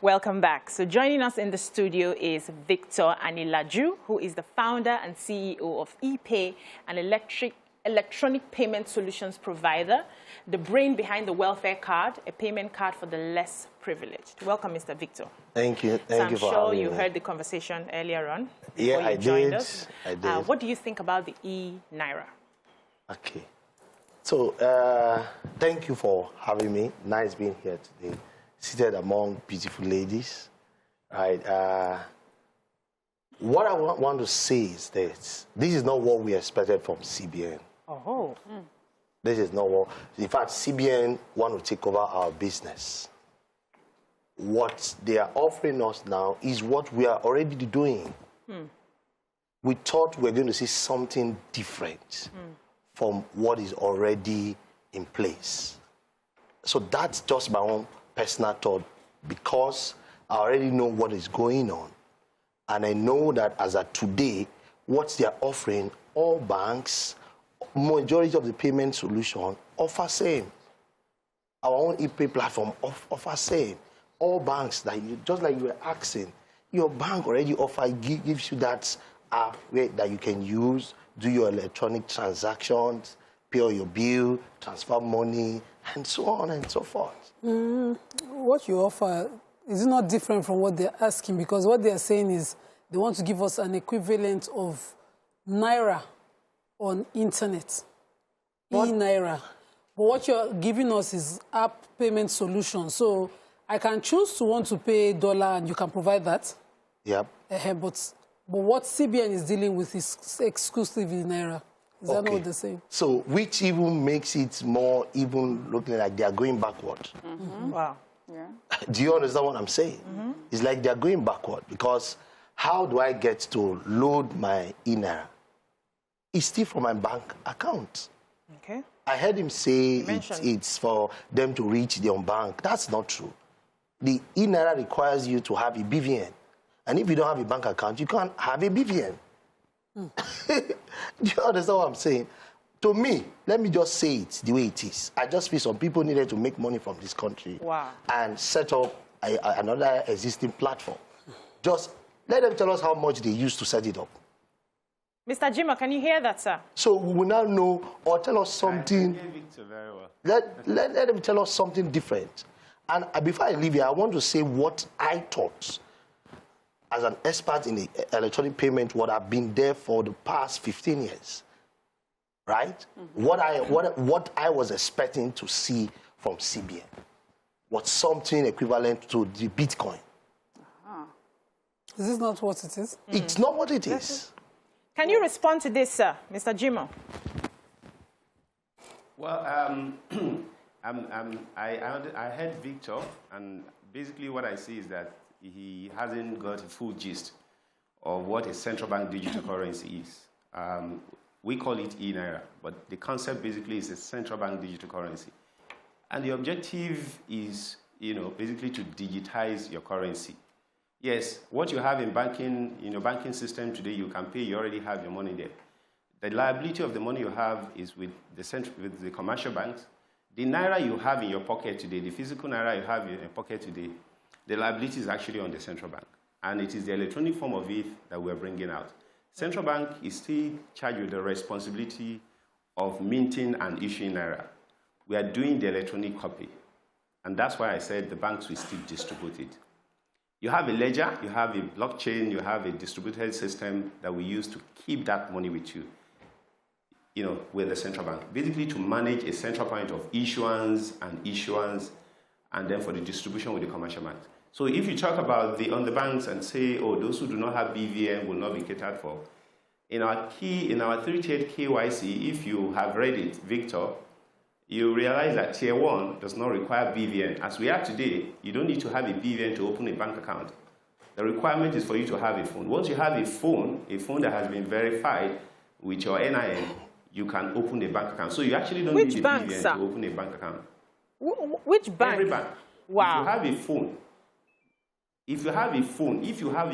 Welcome back. So joining us in the studio is Victor Ani-laju, who is the founder and CEO of ePay, an electronic payment solutions provider, the brain behind the welfare card, a payment card for the less privileged. Welcome, Mr. Victor. Thank you. Thank you for having me. I'm sure you me. heard the conversation earlier on. Yeah, I joined us. I did. What do you think about the eNaira? Okay. So, thank you for having me. Nice being here today, seated among beautiful ladies. Right. What I want to say is this is not what we expected from CBN. Oh. This is not what, in fact, CBN want to take over our business. What they are offering us now is what we are already doing. We thought we were going to see something different from what is already in place. So that's just my own personal thought, because I already know what is going on. And I know that as of today, what they are offering, all banks, majority of the payment solution offer same. Our own ePay platform offer same. All banks, just like you were asking, your bank already gives you that app that you can use, do your electronic transactions, pay all your bill, transfer money, and so on and so forth. What you offer is not different from what they're asking, because what they're saying is they want to give us an equivalent of Naira on internet, eNaira. But what you're giving us is app payment solution. So I can choose to want to pay $1 and you can provide that. Yep. But what CBN is dealing with is exclusively Naira. Is that not what they're saying? So which even makes it more even looking like they are going backward. Wow. Yeah. Do you understand what I'm saying? It's like they're going backward, because how do I get to load my eNaira? It's still from my bank account. Okay. I heard him say it's for them to reach their own bank. That's not true. The eNaira requires you to have a BVN. And if you don't have a bank account, you can't have a BVN. Do you understand what I'm saying? To me, let me just say it the way it is. I just feel some people needed to make money from this country and set up another existing platform. Just let them tell us how much they used to set it up. Mr. Jima, can you hear that, sir? So we will now know, or tell us something. I hear Victor very well. Let them tell us something different. And before I leave here, I want to say what I thought as an expert in the electronic payment, what I've been there for the past 15 years, right? What I was expecting to see from CBN was something equivalent to the Bitcoin. Is this not what it is? It's not what it is. Can you respond to this, sir, Mr. Jimo? Well, I heard Victor, and basically what I see is that he hasn't got a full gist of what a central bank digital currency is. We call it eNaira, but the concept basically is a central bank digital currency. And the objective is, basically to digitize your currency. Yes, what you have in banking, in your banking system today, you can pay, you already have your money there. The liability of the money you have is with the commercial banks. The Naira you have in your pocket today, the physical Naira you have in your pocket today, the liability is actually on the central bank. And it is the electronic form of it that we're bringing out. Central bank is still charged with the responsibility of minting and issuing Naira. We are doing the electronic copy. And that's why I said the banks will still distribute it. You have a ledger, you have a blockchain, you have a distributed system that we use to keep that money with you, with the central bank. Basically to manage a central point of issuance, and then for the distribution with the commercial banks. So if you talk about on the banks and say, oh, those who do not have BVN will not be catered for, in our 3-tiered KYC, if you have read it, Victor, you realize that Tier 1 does not require BVN. As we are today, you don't need to have a BVN to open a bank account. The requirement is for you to have a phone. Once you have a phone that has been verified with your NIN, you can open a bank account. So you actually don't need a BVN to open a bank account. Which bank? Every bank. Wow. If you have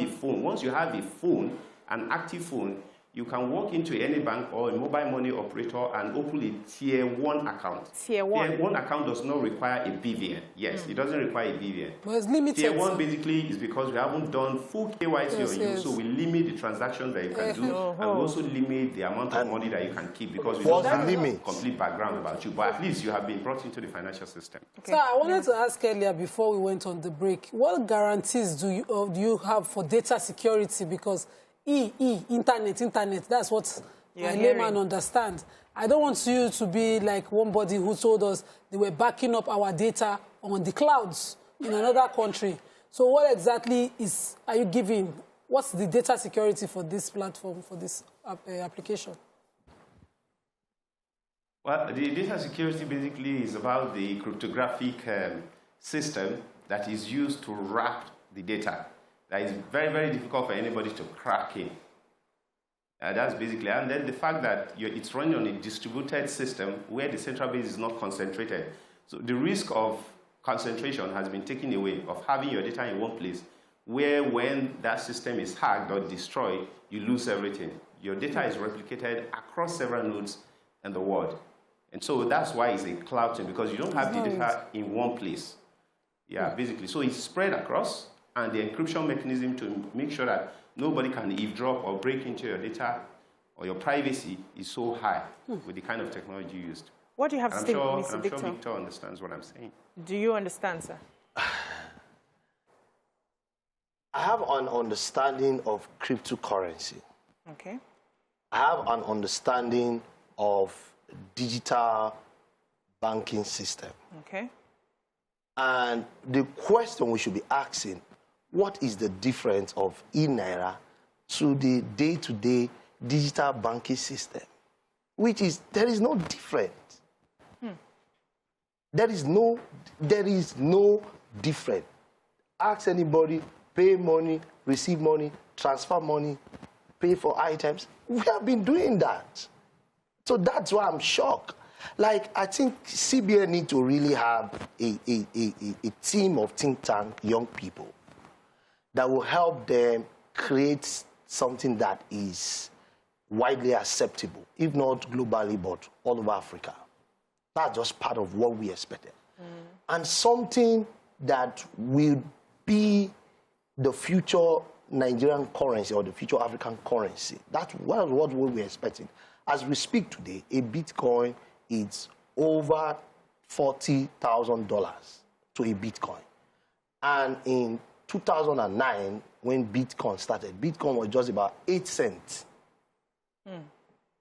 a phone, once you have a phone, an active phone, you can walk into any bank or a mobile money operator and open a Tier 1 account. Tier 1? Tier 1 account does not require a BVN. Yes, it doesn't require a BVN. But it's limited. Tier 1 basically is because we haven't done full KYC on you, so we limit the transactions that you can do, and we also limit the amount of money that you can keep because we don't have a complete background about you. But at least you have been brought into the financial system. Okay. So I wanted to ask earlier before we went on the break, what guarantees do you have for data security? Because internet, that's what a layman understands. I don't want you to be like one body who told us they were backing up our data on the clouds in another country. So what exactly are you giving? What's the data security for this platform, for this application? Well, the data security basically is about the cryptographic system that is used to wrap the data. That is very, very difficult for anybody to crack in. That's basically, and then the fact that it's running on a distributed system where the central base is not concentrated. So the risk of concentration has been taken away, of having your data in one place, where when that system is hacked or destroyed, you lose everything. Your data is replicated across several nodes in the world. And so that's why it's a cloud thing, because you don't have the data in one place. Yeah, basically. So it's spread across, and the encryption mechanism to make sure that nobody can eavesdrop or break into your data or your privacy is so high with the kind of technology used. What do you have to say, Mr. Victor? I'm sure Victor understands what I'm saying. Do you understand, sir? I have an understanding of cryptocurrency. Okay. I have an understanding of digital banking system. Okay. And the question we should be asking, what is the difference of eNaira to the day-to-day digital banking system? Which is, there is no difference. There is no difference. Ask anybody, pay money, receive money, transfer money, pay for items. We have been doing that. So that's why I'm shocked. Like, I think CBN need to really have a team of think tank young people that will help them create something that is widely acceptable, if not globally, but all over Africa. That's just part of what we expected. And something that will be the future Nigerian currency or the future African currency. That's what we're expecting. As we speak today, a Bitcoin is over $40,000 to a Bitcoin. And in 2009, when Bitcoin started, Bitcoin was just about 8 cents.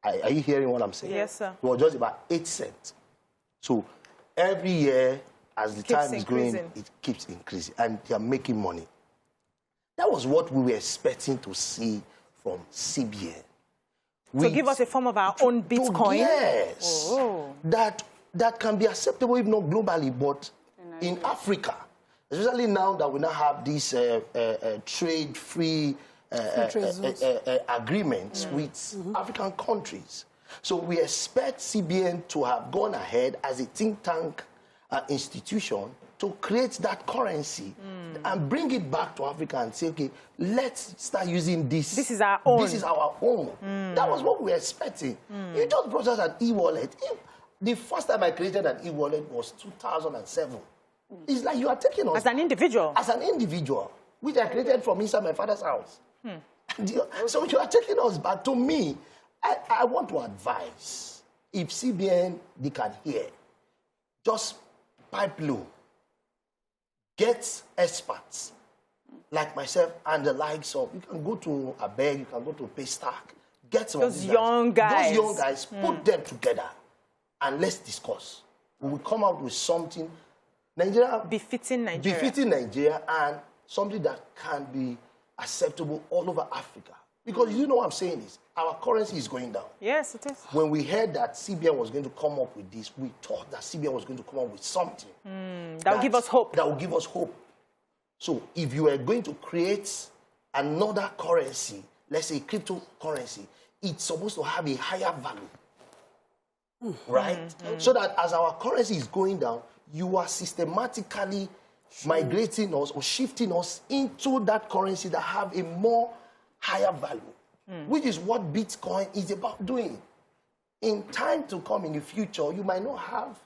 Are you hearing what I'm saying? Yes, sir. It was just about 8 cents. So every year, as the time is going, it keeps increasing. And they are making money. That was what we were expecting to see from CBN. So give us a form of our own Bitcoin? Yes. Oh. That can be acceptable, if not globally, but in Africa. Especially now that we now have these trade-free agreements with African countries. So we expect CBN to have gone ahead as a think tank institution to create that currency and bring it back to Africa and say, okay, let's start using this. This is our own. This is our own. That was what we were expecting. You just brought us an e-wallet. The first time I created an e-wallet was 2007. It's like you are taking us... As an individual? As an individual, which I created from inside my father's house. So you are taking us back. To me, I want to advise, if CBN, they can hear, just pipe low. Get experts like myself and the likes of, you can go to Abeg, you can go to Paystack, get some those young guys. Those young guys, put them together and let's discuss. We will come out with something Nigeria befitting Nigeria and something that can be acceptable all over Africa. Because you know what I'm saying is, our currency is going down. Yes, it is. When we heard that CBN was going to come up with this, we thought that CBN was going to come up with something. That will give us hope. That will give us hope. So if you are going to create another currency, let's say cryptocurrency, it's supposed to have a higher value. Right? So that as our currency is going down, you are systematically migrating us or shifting us into that currency that have a more higher value. which is what Bitcoin is about doing. In time to come in the future, you might not have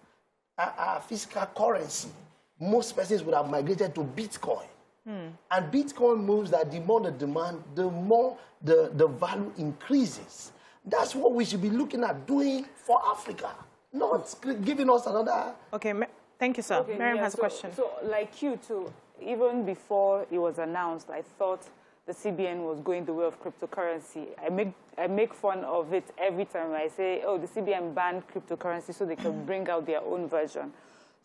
a physical currency. Most persons would have migrated to Bitcoin. And Bitcoin moves that the more the demand, the more the value increases. That's what we should be looking at doing for Africa, not giving us another... Okay, thank you, sir. Okay, Miriam has a question. So, like you too, even before it was announced, I thought the CBN was going the way of cryptocurrency. I make fun of it every time I say, oh, the CBN banned cryptocurrency so they can bring out their own version.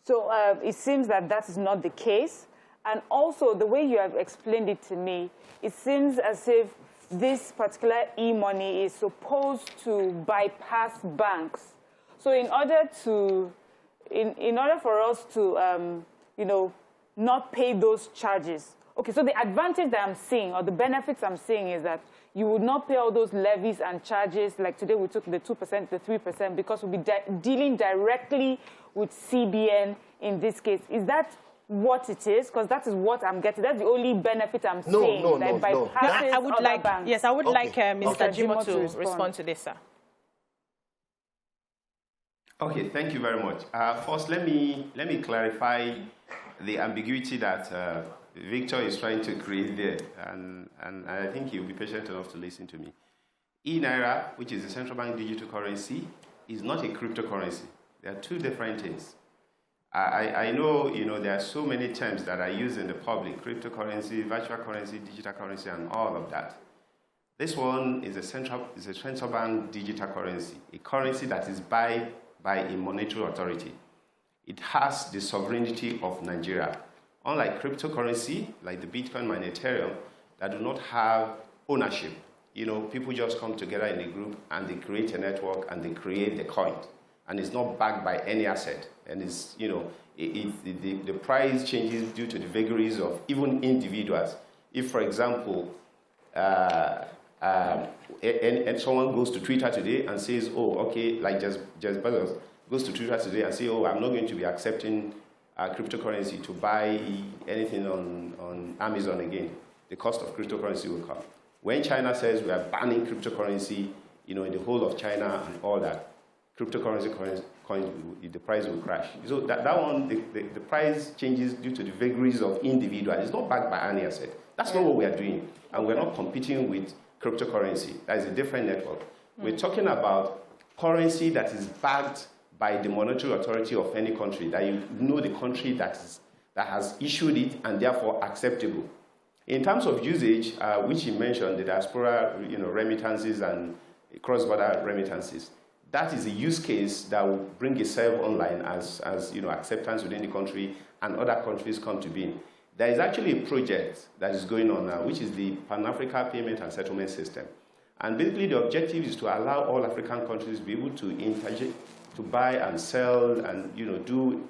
So it seems that that is not the case. And also, the way you have explained it to me, it seems as if this particular e-money is supposed to bypass banks. So in order for us to, you know, not pay those charges. Okay, so the advantage that I'm seeing, or the benefits I'm seeing, is that you would not pay all those levies and charges. Like today we took the 2%, the 3%, because we'll be dealing directly with CBN in this case. Is that what it is? Because that is what I'm getting. That's the only benefit I'm seeing. No. I would like, banks. yes, I would like Mr. Jimo to respond. respond to this, sir. Okay, thank you very much. First, let me clarify the ambiguity that Victor is trying to create there, and I think he'll be patient enough to listen to me. eNaira, which is a central bank digital currency, is not a cryptocurrency. There are two different things. I know, there are so many terms that are used in the public: cryptocurrency, virtual currency, digital currency, and all of that. This one is a central bank digital currency, a currency that is by a monetary authority. It has the sovereignty of Nigeria. Unlike cryptocurrency, like the Bitcoin and Ethereum, that do not have ownership. People just come together in a group and they create a network and they create the coin. And it's not backed by any asset. And it's, the price changes due to the vagaries of even individuals. If, for example, and someone goes to Twitter today and says, oh, okay, like Jeff Bezos goes to Twitter today and says, oh, I'm not going to be accepting cryptocurrency to buy anything on Amazon again. The cost of cryptocurrency will come. When China says we are banning cryptocurrency, in the whole of China and all that, cryptocurrency coin, the price will crash. So that one, the price changes due to the vagaries of individuals. It's not backed by any asset. That's not what we are doing. And we're not competing with cryptocurrency. That is a different network. We're talking about currency that is backed by the monetary authority of any country, that the country that has issued it and therefore acceptable. In terms of usage, which you mentioned, the diaspora, remittances and cross-border remittances, that is a use case that will bring itself online as acceptance within the country and other countries come to being. There is actually a project that is going on now, which is the Pan-Africa Payment and Settlement System. And basically the objective is to allow all African countries to be able to interject, to buy and sell and do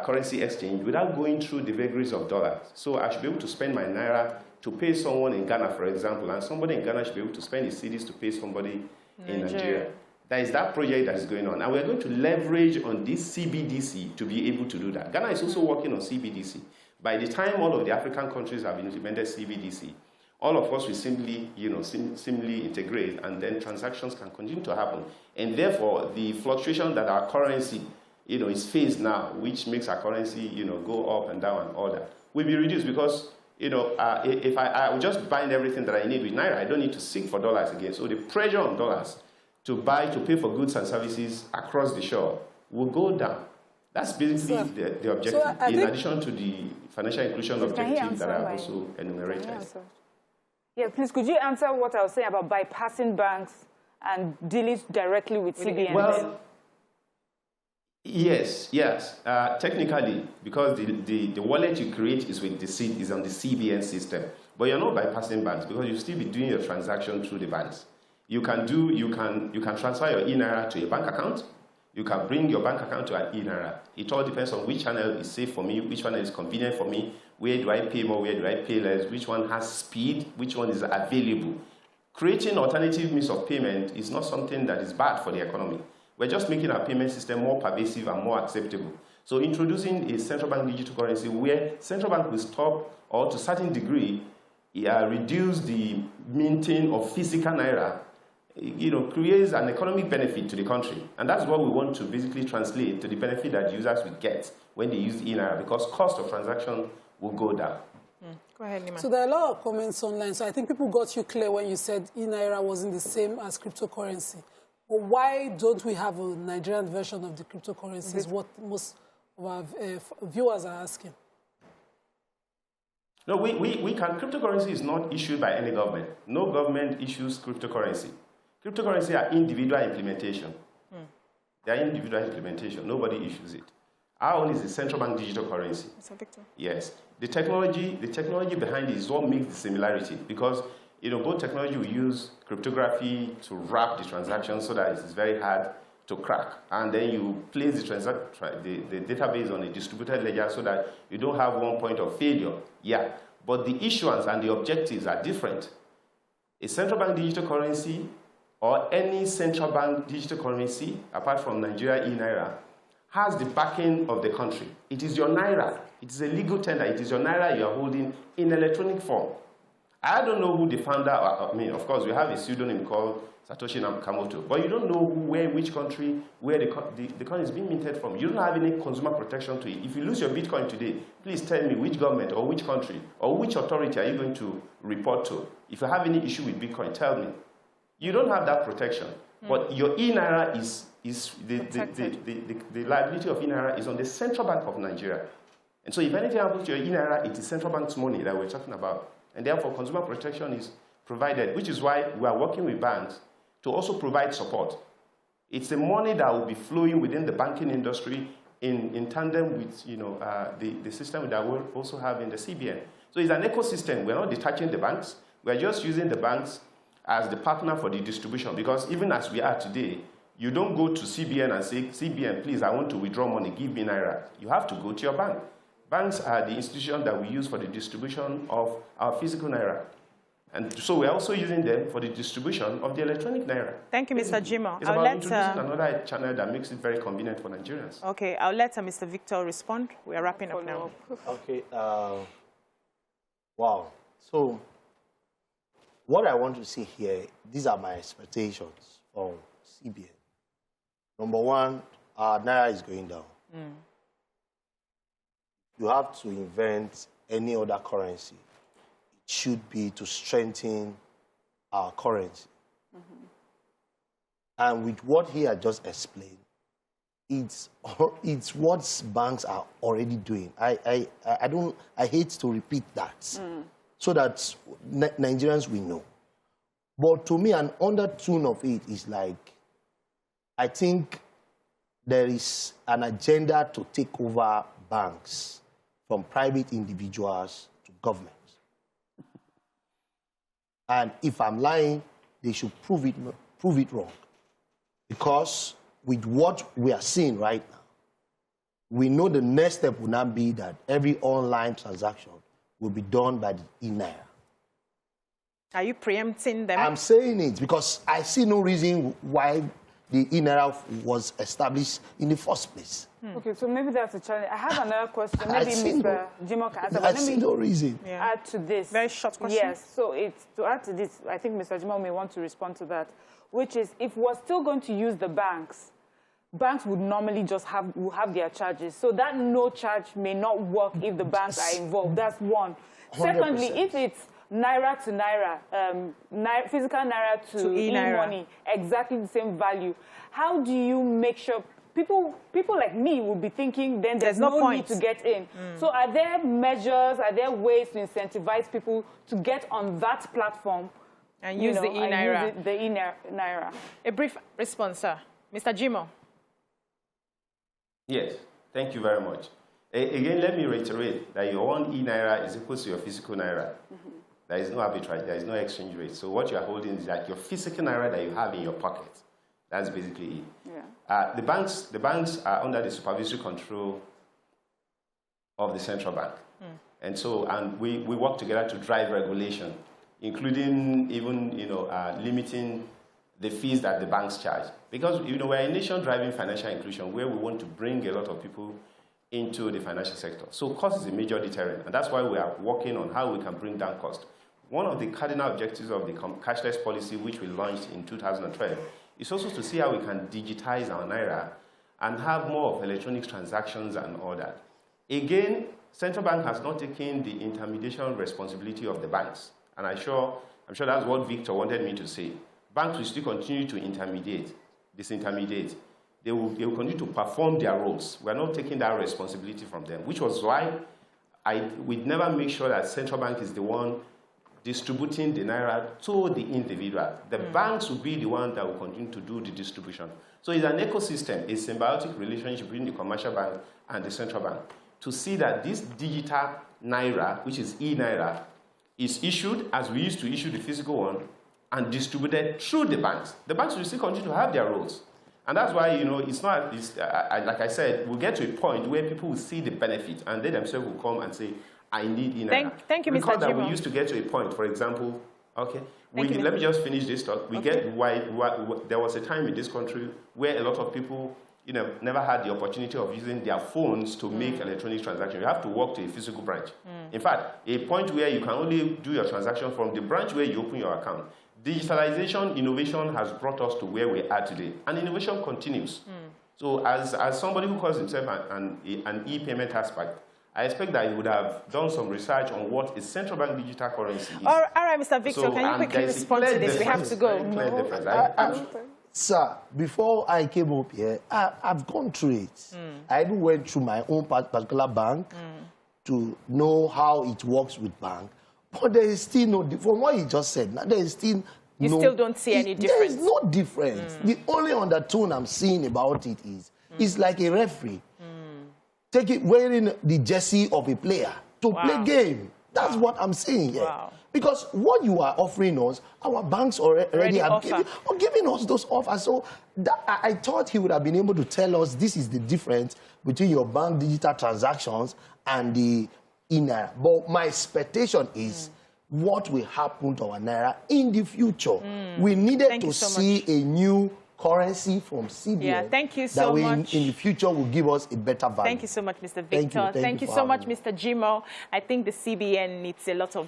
currency exchange without going through the vagaries of dollars. So I should be able to spend my Naira to pay someone in Ghana, for example, and somebody in Ghana should be able to spend his cedis to pay somebody in Nigeria. There is that project that is going on. And we're going to leverage on this CBDC to be able to do that. Ghana is also working on CBDC. By the time all of the African countries have implemented CBDC, all of us will simply, simply integrate, and then transactions can continue to happen. And therefore, the fluctuation that our currency, is faced now, which makes our currency, go up and down and all that, will be reduced because, if I will just bind everything that I need with Naira, I don't need to seek for dollars again. So the pressure on dollars to pay for goods and services across the shore will go down. That's basically the objective, in addition to the financial inclusion objective that I also enumerated. Yeah, please, could you answer what I was saying about bypassing banks and dealing directly with CBN? Well, yes. Technically, because the wallet you create is on the CBN system, but you're not bypassing banks because you still be doing your transaction through the banks. You can transfer your eNaira to a bank account. You can bring your bank account to an eNaira. It all depends on which channel is safe for me, which one is convenient for me, where do I pay more, where do I pay less, which one has speed, which one is available. Creating alternative means of payment is not something that is bad for the economy. We're just making our payment system more pervasive and more acceptable. So introducing a central bank digital currency where central bank will stop, or to a certain degree, reduce the minting of physical naira, creates an economic benefit to the country. And that's what we want to basically translate to the benefit that users will get when they use eNaira, because cost of transaction will go down. Go ahead, Lima. So there are a lot of comments online. So I think people got you clear when you said eNaira wasn't the same as cryptocurrency. But why don't we have a Nigerian version of the cryptocurrency is what most of our viewers are asking. No, we can. Cryptocurrency is not issued by any government. No government issues cryptocurrency. Cryptocurrency are individual implementation. They are individual implementation. Nobody issues it. Our own is the central bank digital currency. Mr. Victor. Yes. The technology behind it is what makes the similarity, because both technology will use cryptography to wrap the transaction so that it's very hard to crack. And then you place the database on a distributed ledger so that you don't have one point of failure. Yeah. But the issuance and the objectives are different. A central bank digital currency or any central bank digital currency, apart from Nigeria eNaira, has the backing of the country. It is your Naira. It is a legal tender. It is your Naira you are holding in electronic form. I don't know who the founder, of course, we have a pseudonym called Satoshi Nakamoto, but you don't know which country, where the coin is being minted from. You don't have any consumer protection to it. If you lose your Bitcoin today, please tell me which government or which country or which authority are you going to report to? If you have any issue with Bitcoin, tell me. You don't have that protection, but your eNaira is the liability of eNaira is on the Central Bank of Nigeria. And so if anything happens to your eNaira, it is central bank's money that we're talking about. And therefore, consumer protection is provided, which is why we are working with banks to also provide support. It's the money that will be flowing within the banking industry in tandem with the system that we also have in the CBN. So it's an ecosystem. We're not detaching the banks. We're just using the banks as the partner for the distribution, because even as we are today, you don't go to CBN and say, CBN, please, I want to withdraw money, give me Naira. You have to go to your bank. Banks are the institution that we use for the distribution of our physical Naira. And so we're also using them for the distribution of the electronic Naira. Thank you, Mr. Jimo. It's about introducing another channel that makes it very convenient for Nigerians. Okay, I'll let Mr. Victor respond. We are wrapping up now. Okay. Wow. So what I want to see here, these are my expectations from CBN. Number one, our Naira is going down. You have to invent any other currency. It should be to strengthen our currency. And with what he had just explained, it's what banks are already doing. I hate to repeat that, so that Nigerians will know. But to me, an undertone of it is like, I think there is an agenda to take over banks from private individuals to government. And if I'm lying, they should prove it wrong. Because with what we are seeing right now, we know the next step will not be that every online transaction will be done by the eNaira. Are you preempting them? I'm saying it because I see no reason why the eNaira was established in the first place. Okay, so maybe that's a challenge. I have another question. Maybe Mr. Jimo can answer. But I see no reason. Add to this. Very short question. Yes, so it's to add to this, I think Mr. Jimo may want to respond to that, which is if we're still going to use the banks, banks would normally just have their charges. So that no charge may not work if the banks are involved. That's one. 100%. Secondly, if it's Naira to Naira, physical Naira to e-money, exactly the same value, how do you make sure people like me will be thinking then there's no need to get in? So are there measures, are there ways to incentivize people to get on that platform and use the eNaira? The eNaira. A brief response, sir. Mr. Jimo. Yes, thank you very much. Again, let me reiterate that your own eNaira is equal to your physical Naira. There is no arbitrage, there is no exchange rate. So what you're holding is like your physical Naira that you have in your pocket. That's basically it. Yeah. The banks are under the supervisory control of the central bank. And so, we work together to drive regulation, including even, limiting the fees that the banks charge. Because, we're a nation driving financial inclusion where we want to bring a lot of people into the financial sector. So cost is a major deterrent. And that's why we are working on how we can bring down cost. one of the cardinal objectives of the cashless policy, which we launched in 2012, is also to see how we can digitize our Naira and have more of electronic transactions and all that. Again, central bank has not taken the intermediation responsibility of the banks. And I'm sure that's what Victor wanted me to say. Banks will still continue to disintermediate. They will continue to perform their roles. We're not taking that responsibility from them, which was why we'd never make sure that central bank is the one distributing the Naira to the individual. The banks will be the one that will continue to do the distribution. So it's an ecosystem, a symbiotic relationship between the commercial bank and the central bank to see that this digital Naira, which is eNaira, is issued as we used to issue the physical one and distributed through the banks. The banks will still continue to have their roles. And that's why, like I said, we'll get to a point where people will see the benefit and they themselves will come and say, I need eNaira. Thank you, Mr. Because that Jimo. we used to get to a point, for example, okay, Let me just finish this talk. There was a time in this country where a lot of people, never had the opportunity of using their phones to make electronic transactions. You have to walk to a physical branch. In fact, a point where you can only do your transaction from the branch where you open your account. Digitalization, innovation has brought us to where we are today, and innovation continues. So as somebody who calls himself an e-payment expert, I expect that he would have done some research on what a central bank digital currency is. All right, Mr. Victor, can you quickly respond to this? We have to go. Sir, before I came up here, I've gone through it. I even went through my own particular bank to know how it works with bank. But there is still no, from what you just said, there is still You still don't see any difference? There is no difference. The only undertone I'm seeing about it is, it's like a referee wearing the jersey of a player to play game. That's what I'm seeing here. Because what you are offering us, our banks already have given us those offers. So I thought he would have been able to tell us this is the difference between your bank digital transactions and the eNaira. But my expectation is what will happen to our Naira in the future. We needed to see a new currency from CBN. Yeah, thank you so much. In the future will give us a better value. Thank you so much, Mr. Victor. Thank you so much, Mr. Jimo. I think the CBN needs a lot of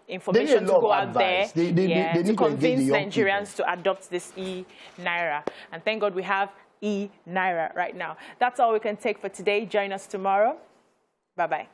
information to go out there to convince Nigerians to adopt this eNaira. And thank God we have eNaira right now. That's all we can take for today. Join us tomorrow. Bye-bye.